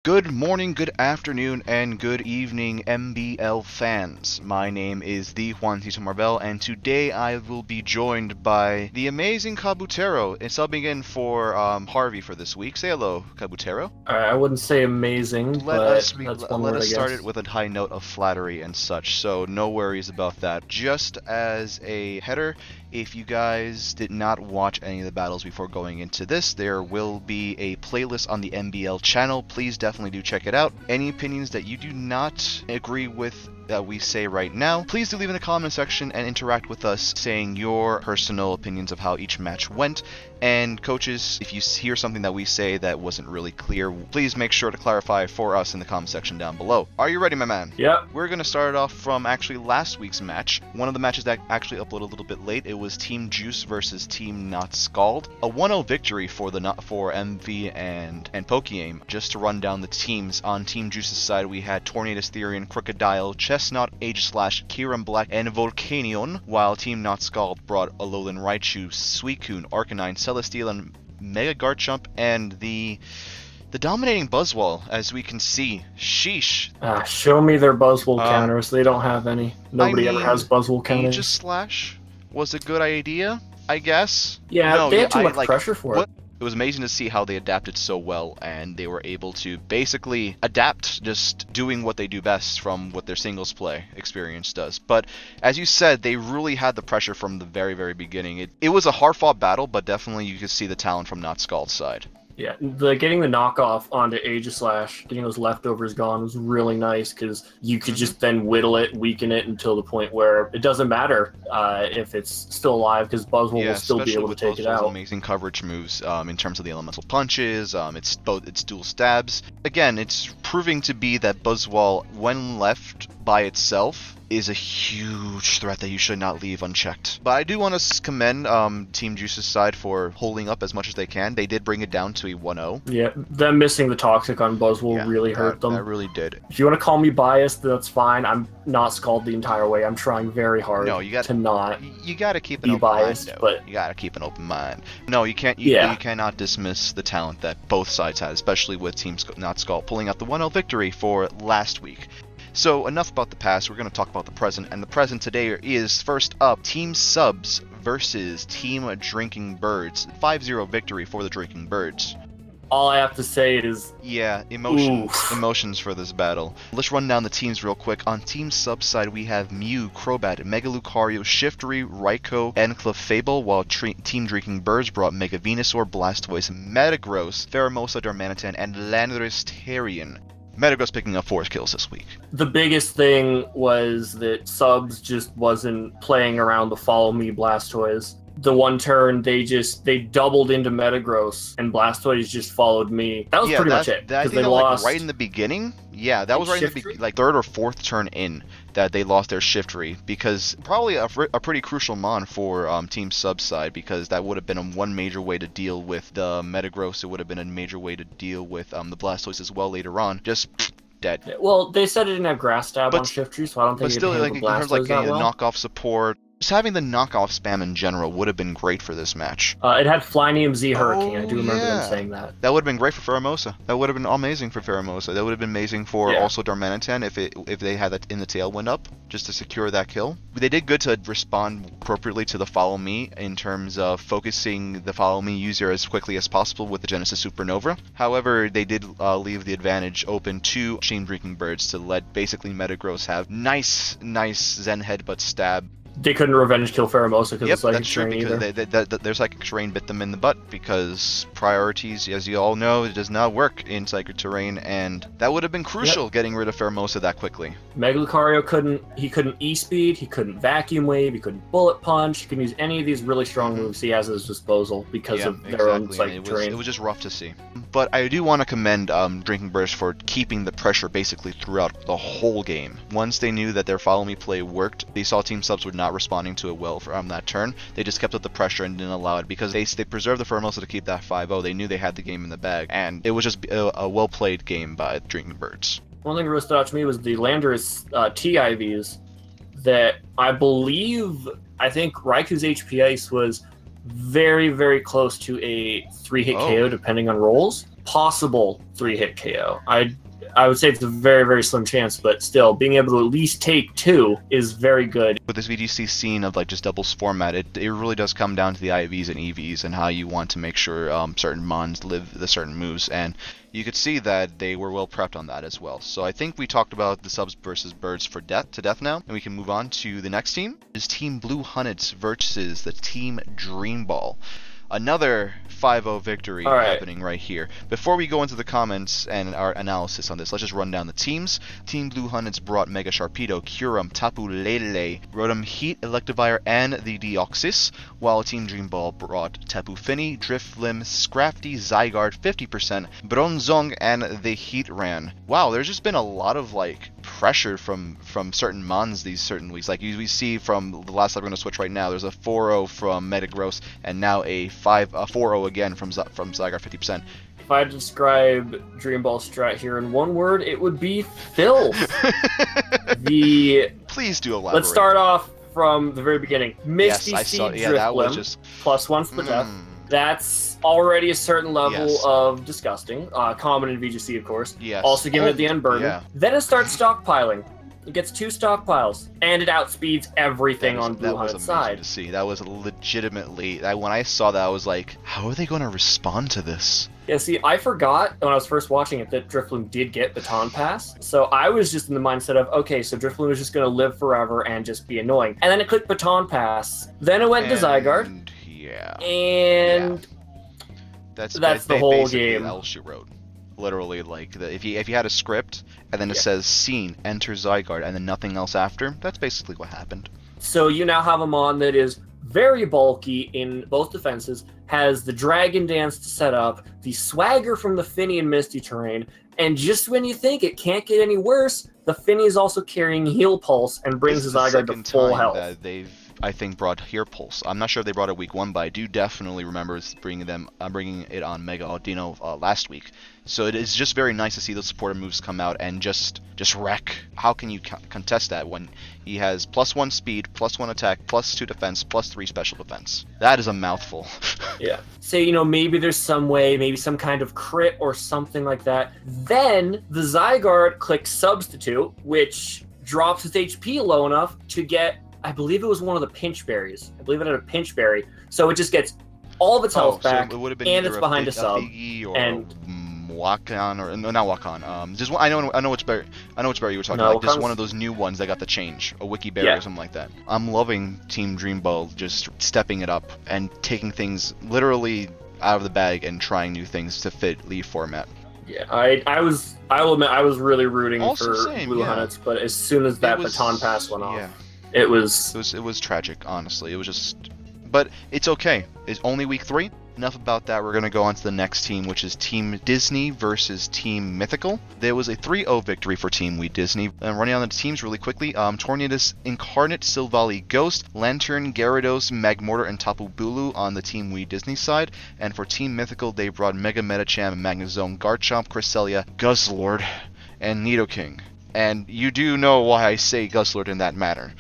Good morning, good afternoon, and good evening, MBL fans. My name is the Juan and today I will be joined by the amazing Kabutero, subbing in for Harvey for this week. Say hello, Kabutero. I wouldn't say amazing, Let but us that's one word, let I us start guess. it with a high note of flattery and such, so no worries about that. Just as a header, if you guys did not watch any of the battles before going into this, there will be a playlist on the MBL channel. Please definitely do check it out. Any opinions that you do not agree with that we say right now, please do leave in the comment section and interact with us, saying your personal opinions of how each match went. And coaches, if you hear something that we say that wasn't really clear, please make sure to clarify for us in the comment section down below. Are you ready, my man? Yep. We're going to start it off from actually last week's match. One of the matches that actually uploaded a little bit late. It was Team Juice versus Team Not Scald. A 1-0 victory for MV and Pokeaim. Just to run down the teams, on Team Juice's side we had Tornadus Therian, Crocodile, Chestnut, Aegislash, Kiran Black, and Volcanion, while Team Not Scald brought Alolan Raichu, Suicune, Arcanine, Celesteela, and Mega Garchomp, and the dominating Buzzwole, as we can see. Sheesh. Show me their Buzzwole counters. They don't have any. Nobody ever has Buzzwole counters. Aegislash was a good idea, I guess. Yeah, no, they had too much pressure for it. It was amazing to see how they adapted so well, and they were able to basically adapt, just doing what they do best from what their singles play experience does. But as you said, they really had the pressure from the very, very beginning. It was a hard-fought battle, but definitely you could see the talent from Not Scald's side. Yeah, getting the knockoff onto Aegislash, getting those leftovers gone was really nice because you could just then whittle it, weaken it until the point where it doesn't matter if it's still alive because Buzzwole will still be able to take it out. Amazing coverage moves in terms of the elemental punches, its dual stabs. Again, it's proving to be that Buzzwole, when left by itself, is a huge threat that you should not leave unchecked. But I do want to commend Team Juice's side for holding up as much as they can. They did bring it down to a 1-0. Yeah, them missing the Toxic on Buzzwole really hurt them. That really did. If you want to call me biased, that's fine. I'm not Scald the entire way. I'm trying very hard to not you gotta keep an be open biased, mind, but you gotta keep an open mind. No, you can't. You cannot dismiss the talent that both sides had, especially with Team Not Scald pulling out the 1-0 victory for last week. So enough about the past, we're going to talk about the present, and the present today is, first up, Team Subs versus Team Drinking Birds. 5-0 victory for the Drinking Birds. All I have to say is... yeah, emotions for this battle. Let's run down the teams real quick. On Team Subs side, we have Mew, Crobat, Mega Lucario, Shiftry, Raikou, and Clefable, while Team Drinking Birds brought Mega Venusaur, Blastoise, Metagross, Pheromosa, Darmanitan, and Landorus Therian. Metagross picking up 4 kills this week. The biggest thing was that Subs just wasn't playing around the follow me Blastoise. The one turn, they doubled into Metagross, and Blastoise just followed me. That was pretty much it. I think they lost right in the beginning. Yeah, that was right in the like third or fourth turn in that they lost their Shiftry, because probably a pretty crucial mon for Team Sub side, because that would have been one major way to deal with the Metagross. It would have been a major way to deal with the Blastoise as well later on. Just dead. Well, they said it didn't have Grass Stab on Shiftry, so I don't think. But still, like in terms of like getting the knockoff support. Just having the knockoff spam in general would have been great for this match. It had Flynium Z Hurricane. I do remember them saying that. That would have been great for Pheromosa. That would have been amazing for Pheromosa. That would have been amazing for also Darmanitan if they had that in the Tailwind up, just to secure that kill. They did good to respond appropriately to the Follow Me in terms of focusing the Follow Me user as quickly as possible with the Genesis Supernova. However, they did leave the advantage open to Team Drinking Birds to let basically Metagross have nice Zen Headbutt stab. They couldn't revenge kill Pheromosa because it's Psychic Terrain either. Their Psychic Terrain bit them in the butt, because priorities, as you all know, it does not work in Psychic Terrain, and that would have been crucial, getting rid of Pheromosa that quickly. Mega Lucario couldn't E-Speed, he couldn't Vacuum Wave, he couldn't Bullet Punch, he couldn't use any of these really strong moves he has at his disposal because of their own Psychic Terrain. It was just rough to see. But I do want to commend Drinking Birds for keeping the pressure basically throughout the whole game. Once they knew that their Follow Me play worked, they saw Team Subs would not responding to it well from that turn. They just kept up the pressure and didn't allow it, because they preserved the Pheromosa to keep that 5-0. They knew they had the game in the bag, and it was just a well-played game by Drinking Birds. One thing that really stood out to me was the Landorus TIVs that I think Raikou's HP Ice was very, very close to a 3-hit KO depending on rolls. possible 3-hit KO. I would say it's a very, very slim chance, but still, being able to at least take 2 is very good. With this VGC scene of like just doubles format, it really does come down to the IVs and EVs and how you want to make sure certain mons live the certain moves, and you could see that they were well prepped on that as well. So I think we talked about the subs versus birds for death now, and we can move on to the next team. Is Team Blue Hunnits versus the Team Dreamball. Another 5-0 victory happening right here. Before we go into the comments and our analysis on this, let's just run down the teams. Team Blue Hunnits brought Mega Sharpedo, Curum, Tapu Lele, Rotom Heat, Electivire, and the Deoxys, while Team Dreamball brought Tapu Fini, Drifblim, Scrafty, Zygarde, 50%, Bronzong, and the Heatran. Wow, there's just been a lot of like pressure from certain mons these certain weeks. Like we see from the last time we're going to switch right now, there's a 4-0 from Metagross, and now a 4-0 again from Zygarde, 50%. If I had to describe Dreamball strat here in one word, it would be filth. Please do elaborate. Let's start off from the very beginning. Misty Seed Drifblim, that was just +1 split death. That's already a certain level of disgusting. Common in VGC, of course. Yes. Also given at the end burden. Yeah. Then it starts stockpiling. It gets 2 stockpiles, and it outspeeds everything on Blue Hunnits' side. To see. That was legitimately... when I saw that, I was like, how are they going to respond to this? Yeah, see, I forgot when I was first watching it that Drifblim did get Baton Pass, so I was just in the mindset of, okay, so Drifblim is just going to live forever and just be annoying. And then it clicked Baton Pass. Then it went to Zygarde. Yeah. And... That's the whole game. She wrote. Literally, like, if you had a script, and then it says, scene, enter Zygarde, and then nothing else after, that's basically what happened. So you now have a mon that is very bulky in both defenses, has the Dragon Dance to set up, the swagger from the Finny and Misty terrain, and just when you think it can't get any worse, the Finny is also carrying Heal Pulse and brings his Zygarde to full health. That they've, I think, brought Heal Pulse. I'm not sure if they brought it week 1, but I do definitely remember bringing it on Mega Audino last week. So it is just very nice to see those supportive moves come out and just wreck. How can you contest that when he has +1 speed, +1 attack, +2 defense, +3 special defense? That is a mouthful. Yeah. Say, you know, maybe there's some way, maybe some kind of crit or something like that. Then the Zygarde clicks Substitute, which drops its HP low enough to get, I believe it was one of the pinch berries. I believe it had a pinch berry. So it just gets all of its health back, so it been and it's behind a sub. And Wakan, or no, not Wakan. Just I know which berry. I know which berry you were talking about. Like, just one of those new ones that got the change, a wiki berry or something like that. I'm loving Team Dreamball just stepping it up and taking things literally out of the bag and trying new things to fit Leaf format. Yeah, I will admit I was really rooting for Blue Hunnits, but as soon as that Baton Pass went off, it was tragic. Honestly, it was just. But it's okay. It's only week 3. Enough about that. We're going to go on to the next team, which is Team Disney versus Team Mythical. There was a 3-0 victory for Team Disney. And running on the teams really quickly, Tornadus, Incarnate, Silvally, Ghost, Lantern, Gyarados, Magmortar, and Tapu Bulu on the Team Disney side. And for Team Mythical, they brought Mega Medicham, Magnezone, Garchomp, Cresselia, Guzzlord, and Nidoking. And you do know why I say Guzzlord in that manner.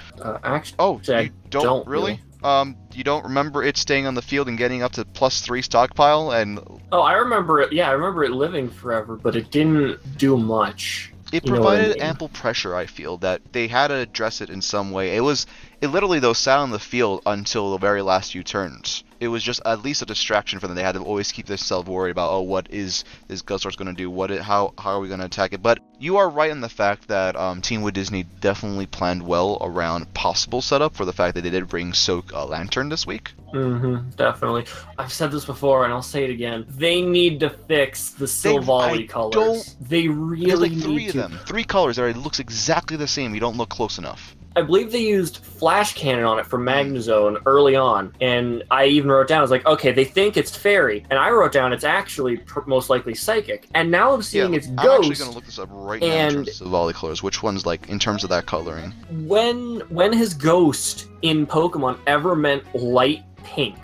Actually, you don't really? You don't remember it staying on the field and getting up to +3 stockpile and... Oh, I remember it. Yeah, I remember it living forever, but it didn't do much. It provided ample pressure, I feel, that they had to address it in some way. It literally, though, sat on the field until the very last few turns. It was just at least a distraction for them. They had to always keep themselves worried about, oh, what is this Guzzlord going to do? How are we going to attack it? But you are right in the fact that Team Disney definitely planned well around possible setup for the fact that they did bring Soak Lantern this week. Definitely. I've said this before, and I'll say it again. They need to fix the Silvally colors. They really need to. There's like 3 of them. 3 colors that looks exactly the same. You don't look close enough. I believe they used Flash Cannon on it for Magnezone early on, and I even wrote down, I was like, okay, they think it's Fairy, and I wrote down it's actually most likely Psychic, and now I'm seeing it's Ghost. I'm actually going to look this up right now in terms of Silvally colors. Which one's, like, in terms of that coloring? When has Ghost in Pokemon ever meant light pink?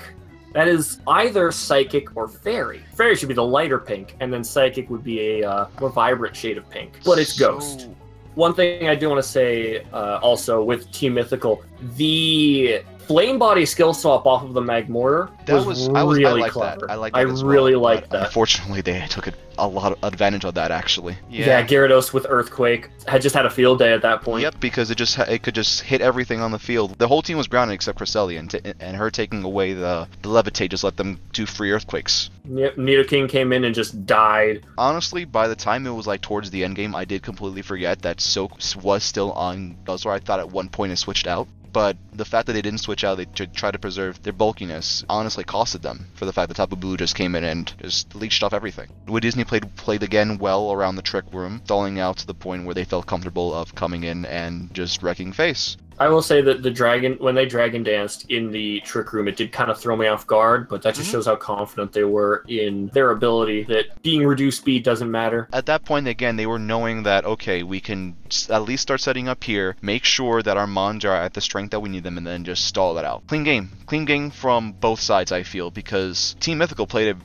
That is either Psychic or Fairy. Fairy should be the lighter pink, and then Psychic would be a more vibrant shade of pink, but it's Ghost. One thing I do want to say also with Team Mythical, the Flame Body skill swap off of the Mag Mortar was really I like clever. That. I like that as really well, liked that. Unfortunately, they took a lot of advantage of that, actually. Yeah, Gyarados with Earthquake had just had a field day at that point. Yep, because it could just hit everything on the field. The whole team was grounded except Cresselia, and her taking away the Levitate just let them do free Earthquakes. Yep, Nidoking came in and just died. Honestly, by the time it was like towards the end game, I did completely forget that Soak was still on Guzzler. I thought at one point it switched out. But the fact that they didn't switch out, they tried to preserve their bulkiness, honestly costed them for the fact that Tapu Bulu just came in and just leached off everything. Wood Disney played again well around the Trick Room, stalling out to the point where they felt comfortable of coming in and just wrecking face. I will say that when they Dragon Danced in the Trick Room, it did kind of throw me off guard, but that just shows how confident they were in their ability, that being reduced speed doesn't matter. At that point, again, they were knowing that, okay, we can at least start setting up here, make sure that our Mons are at the strength that we need them, and then just stall it out. Clean game from both sides, I feel, because Team Mythical played it.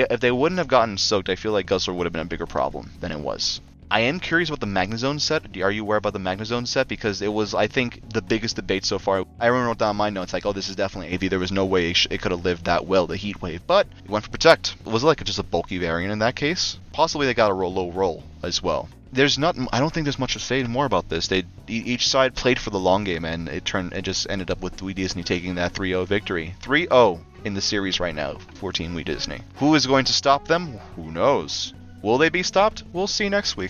If they wouldn't have gotten soaked, I feel like Guzzler would have been a bigger problem than it was. I am curious about the Magnezone set. Are you aware about the Magnezone set? Because it was, I think, the biggest debate so far. I wrote down my notes like, oh, this is definitely AV. There was no way it could have lived that well, the Heat Wave. But it went for Protect. Was it like just a bulky variant in that case? Possibly they got a low roll as well. I don't think there's much to say more about this. Each side played for the long game, and it just ended up with Wii Disney taking that 3-0 victory. 3-0 in the series right now for Team Wii Disney. Who is going to stop them? Who knows? Will they be stopped? We'll see next week.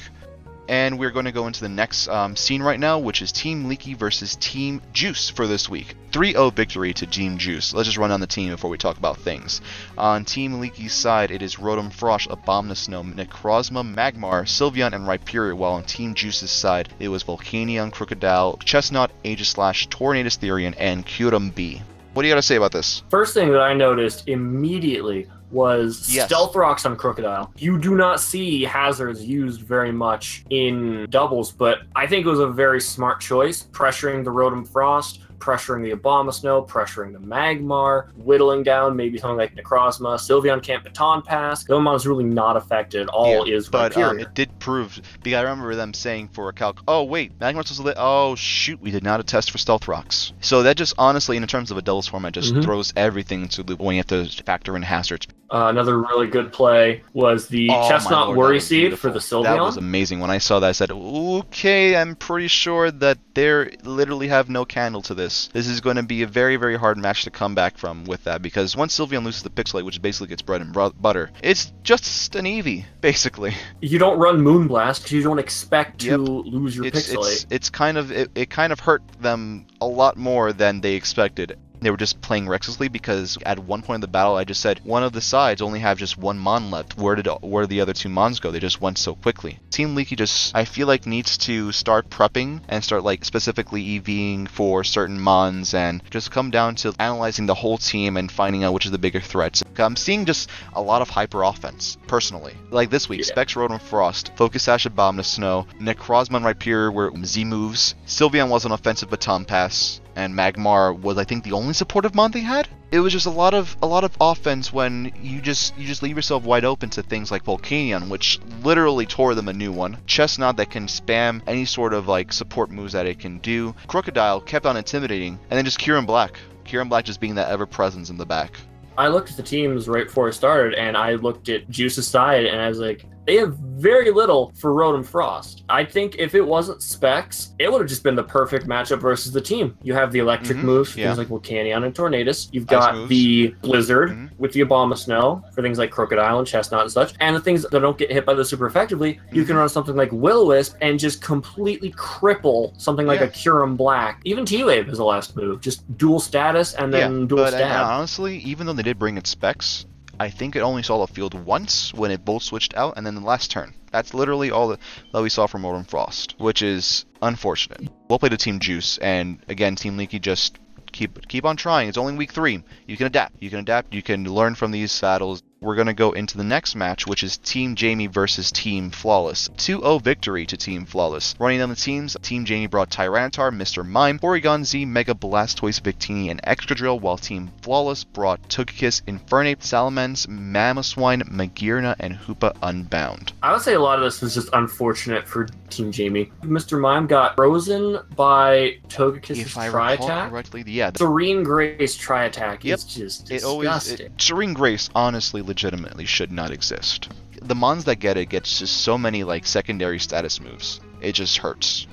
And we're going to go into the next scene right now, which is Team Leakey versus Team Juice for this week. 3-0 victory to Team Juice. Let's just run down the team before we talk about things. On Team Leakey's side, it is Rotom Frosh, Abomasnow, Necrozma, Magmar, Sylveon, and Rhyperior, while on Team Juice's side, it was Volcanion, Crocodile, Chestnut, Aegislash, Tornadus Therian, and Kyurem B. What do you got to say about this? First thing that I noticed immediately was Stealth Rocks on Crocodile. You do not see hazards used very much in doubles, but I think it was a very smart choice, pressuring the Rotom Frost, pressuring the Abomasnow, pressuring the Magmar, whittling down maybe something like Necrozma. Sylveon can't Baton Pass. Goemon's really not affected. All is but it did prove, because I remember them saying for a calc, oh wait, Magmar's was lit. Oh shoot, we did not attest for Stealth Rocks. So that just honestly, in terms of a doubles format, just throws everything into the when you have to factor in hazards. Another really good play was the Chestnut Worry Seed for the Sylveon. That was amazing. When I saw that, I said, okay, I'm pretty sure that they literally have no candle to this. This is going to be a very, very hard match to come back from with that, because once Sylveon loses the Pixelate, which basically gets bread and butter, it's just an Eevee, basically. You don't run Moonblast because you don't expect to lose your Pixelate. It kind of hurt them a lot more than they expected. They were just playing recklessly, because at one point in the battle, I just said one of the sides only have just one Mon left. Where did the other two Mons go? They just went so quickly. Team Leakey just, I feel like, needs to start prepping and start like specifically EVing for certain Mons, and just come down to analyzing the whole team and finding out which is the bigger threats. I'm seeing just a lot of hyper offense, personally. Like this week, Specs Rotom Frost, Focus Sash Abomasnow, Necrozma and Rhyperior were Z moves, Sylveon was an offensive Baton Pass, and Magmar was, I think, the only supportive Mon they had. It was just a lot of offense when you just leave yourself wide open to things like Volcanion, which literally tore them a new one. Chestnut that can spam any sort of like support moves that it can do. Crocodile kept on intimidating, and then just Kyurem Black. Kyurem Black just being that ever presence in the back. I looked at the teams right before it started, and I looked at Juice's side, and I was like, they have very little for Rotom Frost. I think if it wasn't Specs, it would have just been the perfect matchup versus the team. You have the electric moves, things like Volcanion and Tornadus. You've got the Blizzard with the Abomasnow for things like Crocodile and Chestnut and such. And the things that don't get hit by this super effectively, you can run something like Will-O-Wisp and just completely cripple something like a Kyurem Black. Even T-Wave is the last move. Just dual status and then dual stab. And honestly, even though they did bring in Specs, I think it only saw the field once when it both switched out, and then the last turn. That's literally all that we saw from Rotom Frost, which is unfortunate. We'll play to Team Juice, and again, Team Leakey, just keep on trying. It's only week 3. You can adapt. You can learn from these battles. We're going to go into the next match, which is Team Jamie versus Team Flawless. 2-0 victory to Team Flawless. Running down the teams, Team Jamie brought Tyranitar, Mr. Mime, Porygon Z, Mega Blastoise, Victini, and Excadrill, while Team Flawless brought Togekiss, Infernape, Salamence, Mamoswine, Magearna, and Hoopa Unbound. I would say a lot of this was just unfortunate for Team Jamie. Mr. Mime got frozen by Togekiss's Tri-Attack. Correctly, yeah. Serene Grace Tri-Attack is just disgusting. Serene Grace honestly legitimately should not exist. The mons that get it gets just so many like secondary status moves. It just hurts.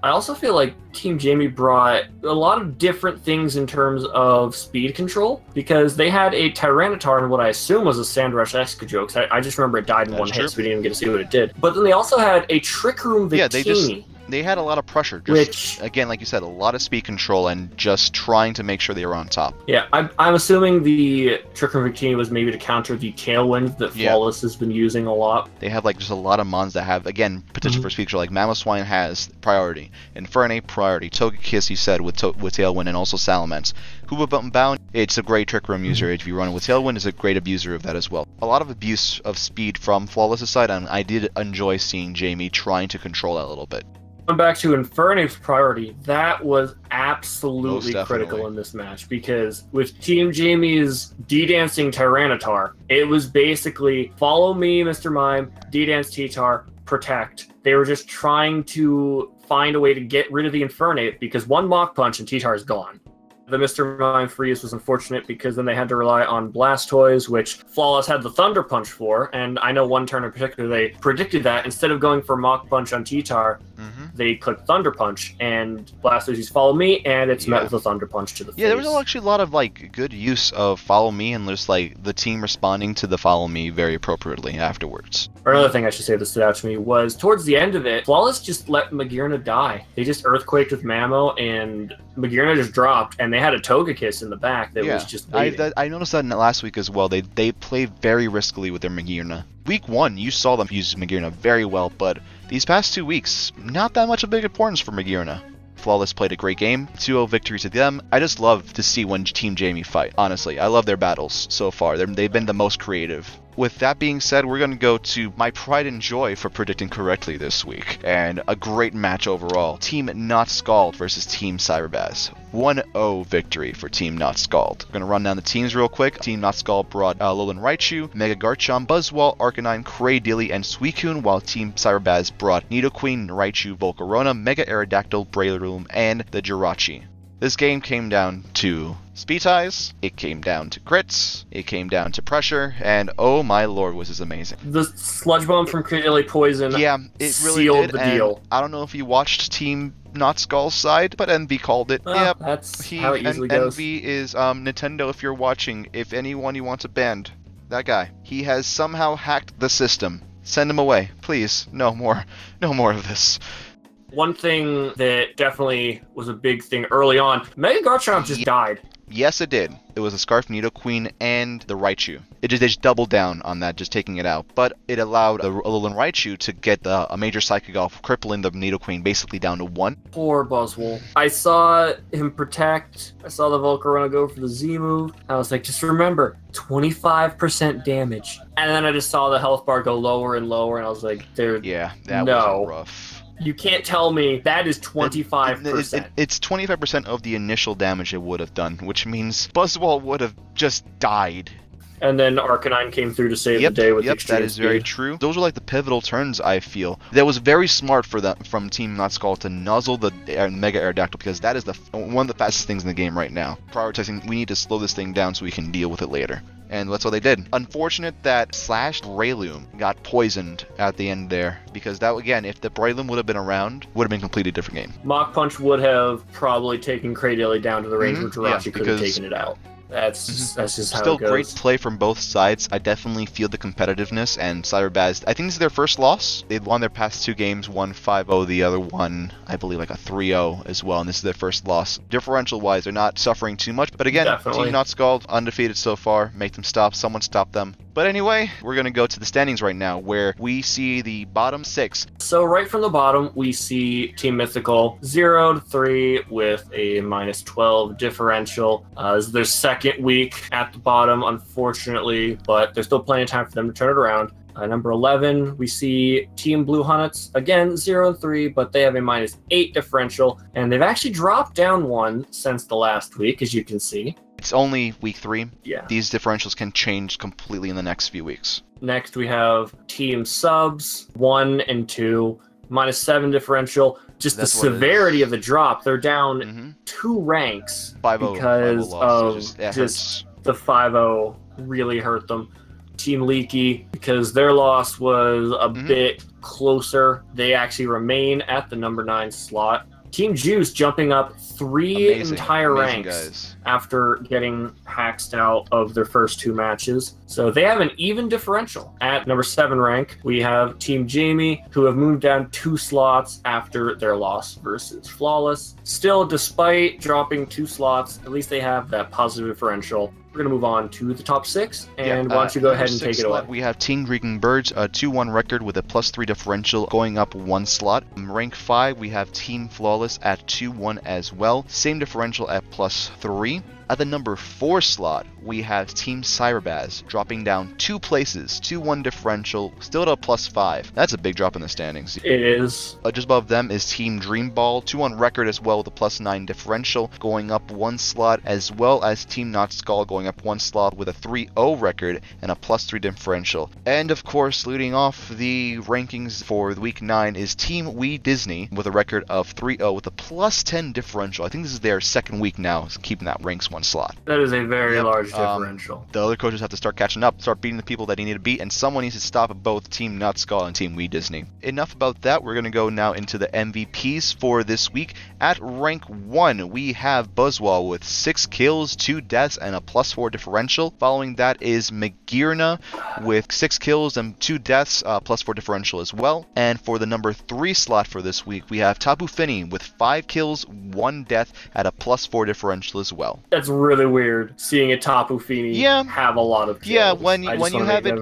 I also feel like Team Jamie brought a lot of different things in terms of speed control, because they had a Tyranitar and what I assume was a Sandrush Excadrill. I just remember it died in one hit, so we didn't even get to see what it did. But then they also had a Trick Room Victini. They had a lot of pressure, just, again, like you said, a lot of speed control and just trying to make sure they were on top. Yeah, I'm assuming the Trick Room Victini was maybe to counter the Tailwind that Flawless has been using a lot. They have like just a lot of mons that have, again, potential for speed control. Like Mamoswine has priority, Infernape priority, Togekiss, you said, with Tailwind, and also Salamence. Hoopa Unbound, it's a great Trick Room user. If you run it with Tailwind, it's a great abuser of that as well. A lot of abuse of speed from Flawless' side, and I did enjoy seeing Jamie trying to control that a little bit. Going back to Infernape's priority, that was absolutely critical in this match, because with Team Jamie's D-Dancing Tyranitar, it was basically follow me, Mr. Mime, D-Dance T-Tar, protect. They were just trying to find a way to get rid of the Infernape, because one Mach Punch and T-Tar is gone. The Mr. Mime freeze was unfortunate because then they had to rely on Blastoise, which Flawless had the Thunder Punch for, and I know one turn in particular they predicted that instead of going for Mach Punch on T-Tar, they clicked Thunder Punch, and Blastoise used Follow Me, and it's met with a Thunder Punch to the face. Yeah, there was actually a lot of like good use of Follow Me, and just like the team responding to the Follow Me very appropriately afterwards. Another thing I should say that stood out to me was towards the end of it, Flawless just let Magearna die. They just Earthquaked with Mamo, and Magearna just dropped, and they had a Togekiss in the back that was just waiting. I noticed that in the last week as well. They play very riskily with their Magearna. Week 1, you saw them use Magearna very well, but these past 2 weeks, not that much of big importance for Magearna. Flawless played a great game, 2-0 victory to them. I just love to see when Team Jamie fight, honestly. I love their battles so far. They've been the most creative. With that being said, we're going to go to my pride and joy for predicting correctly this week, and a great match overall. Team Not Scald versus Team Cyberbaz. 1-0 victory for Team Not Scald. We're going to run down the teams real quick. Team Not Scald brought Alolan Raichu, Mega Garchomp, Buzzwole, Arcanine, Cradily, and Suicune, while Team Cyberbaz brought Nidoqueen, Raichu, Volcarona, Mega Aerodactyl, Breloom, and the Jirachi. This game came down to speed ties, it came down to crits, it came down to pressure, and oh my lord, was this amazing. The Sludge Bomb from Cradily Poison it really sealed did, the deal. I don't know if you watched Team Not Skull's side, but Envy called it. Yep, that's how it usually goes. Envy is Nintendo, if you're watching, if anyone you want to ban, that guy. He has somehow hacked the system. Send him away, please. No more of this. One thing that definitely was a big thing early on, Mega Garchomp just died. Yes, it did. It was a Scarf Nidoqueen and the Raichu. They just doubled down on that, just taking it out. But it allowed the Alolan Raichu to get a major Psychic off, crippling the Nidoqueen basically down to 1. Poor Buzzwole. I saw him protect. I saw the Volcarona go for the Z move. I was like, just remember, 25% damage. And then I just saw the health bar go lower and lower, and I was like, that was rough. You can't tell me that is 25%. It's 25% of the initial damage it would have done, which means Buzzwole would have just died. And then Arcanine came through to save the day with extreme that is speed. very true. Those are like the pivotal turns, I feel. That was very smart for them from Team Not Skull to nuzzle the Mega Aerodactyl, because that is one of the fastest things in the game right now. Prioritizing, we need to slow this thing down so we can deal with it later. And that's what they did. Unfortunate that Slashed Breloom got poisoned at the end there, because that, again, if the Breloom would have been around, would have been a completely different game. Mach Punch would have probably taken Cradily down to the range where Jirachi could have taken it out. That's just how it goes. Still great play from both sides. I definitely feel the competitiveness, and Cyberbaz, I think this is their first loss. They've won their past 2 games, one 5-0, the other one, I believe, like a 3-0 as well, and this is their first loss. Differential-wise, they're not suffering too much, but again, Team Not Scald, undefeated so far. Make them stop. Someone stop them. But anyway, we're going to go to the standings right now, where we see the bottom 6. So right from the bottom, we see Team Mythical 0-3 with a -12 differential. This is their second week at the bottom, unfortunately, but there's still plenty of time for them to turn it around. Number 11, we see Team Blue Hunnits, again 0-3, but they have a -8 differential, and they've actually dropped down one since the last week, as you can see. It's only week 3. Yeah. These differentials can change completely in the next few weeks. Next, we have Team Subs 1 and 2, -7 differential. Just the severity of the drop. They're down 2 ranks 5-0, because 5-0 loss. of just the 5-0 really hurt them. Team Leakey, because their loss was a bit closer, they actually remain at the number 9 slot. Team Juice jumping up 3 entire ranks guys. After getting hacked out of their first 2 matches. So they have an even differential. At number 7 rank, we have Team Jamie, who have moved down 2 slots after their loss versus Flawless. Still, despite dropping 2 slots, at least they have that positive differential. We're going to move on to the top 6, and why don't you go ahead and take it away. We have Team Greeking Birds, a 2-1 record with a +3 differential, going up 1 slot. Rank 5, we have Team Flawless at 2-1 as well, same differential at +3. At the number 4 slot, we have Team Cyberbaz, dropping down 2 places, 2-1 differential, still at a +5. That's a big drop in the standings. It is. Just above them is Team Dreamball, 2-1 record as well with a +9 differential, going up 1 slot, as well as Team Not Skull going up 1 slot with a 3-0 record and a +3 differential. And of course, leading off the rankings for week 9 is Team We Disney with a record of 3-0 with a +10 differential. I think this is their second week now, keeping that ranks 1 slot. That is a very large differential. The other coaches have to start catching up, start beating the people that they need to beat, and someone needs to stop both Team Nutskull and Team We Disney. Enough about that. We're going to go now into the MVPs for this week. At rank 1, we have Buzzwall with 6 kills, 2 deaths, and a +4 differential. Following that is Magirna with 6 kills and 2 deaths, +4 differential as well. And for the number 3 slot for this week, we have Tapu Fini with 5 kills, 1 death at a +4 differential as well. That's really weird seeing a Tapu Fini have a lot of kills. Yeah, when you have it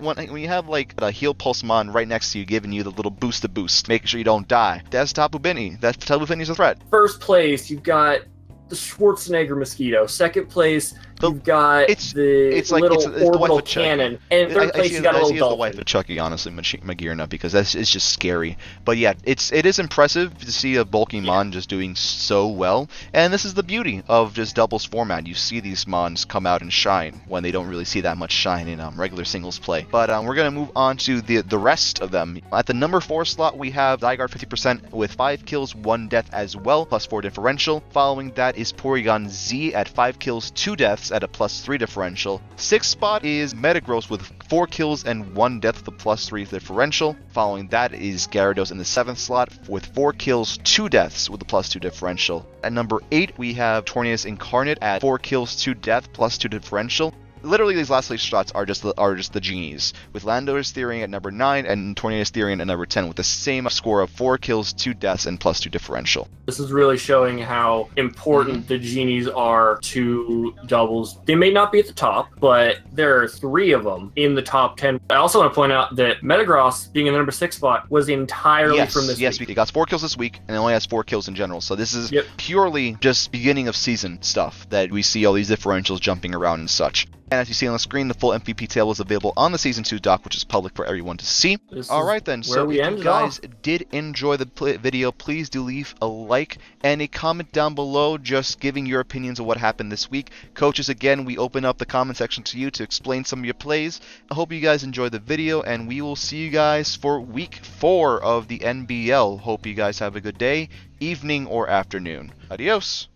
when you have like a heal pulse mon right next to you giving you the little boost, making sure you don't die. That's Tapu Fini. Tapu Fini's a threat. First place, you've got the Schwarzenegger Mosquito. Second place, you've got the orbital cannon. And third place, you got a little dolphin. the wife of Chucky, honestly, Magirna, because it's just scary. But yeah, it is impressive to see a bulky mon just doing so well. And this is the beauty of just doubles format. You see these mons come out and shine when they don't really see that much shine in regular singles play. But we're going to move on to the rest of them. At the number 4 slot, we have Zygarde 50% with 5 kills, 1 death as well, +4 differential. Following that is Porygon Z at 5 kills, 2 deaths at a +3 differential. 6th spot is Metagross with 4 kills and 1 death with a +3 differential. Following that is Gyarados in the 7th slot with 4 kills, 2 deaths with a +2 differential. At number 8, we have Tornadus Incarnate at 4 kills, 2 deaths, +2 differential. Literally, these last 3 shots are just the genies, with Landorus Therian at number 9 and Tornadus Therian at number 10 with the same score of 4 kills, 2 deaths, and +2 differential. This is really showing how important the genies are to doubles. They may not be at the top, but there are 3 of them in the top 10. I also want to point out that Metagross, being in the number 6 spot, was entirely from this week. Yes, he got 4 kills this week, and only has 4 kills in general. So this is purely just beginning of season stuff that we see all these differentials jumping around and such. And as you see on the screen, the full MVP table is available on the Season 2 doc, which is public for everyone to see. Alright then, so if you guys did enjoy the video, please do leave a like and a comment down below just giving your opinions of what happened this week. Coaches, again, we open up the comment section to you to explain some of your plays. I hope you guys enjoyed the video, and we will see you guys for week 4 of the NBL. Hope you guys have a good day, evening, or afternoon. Adios!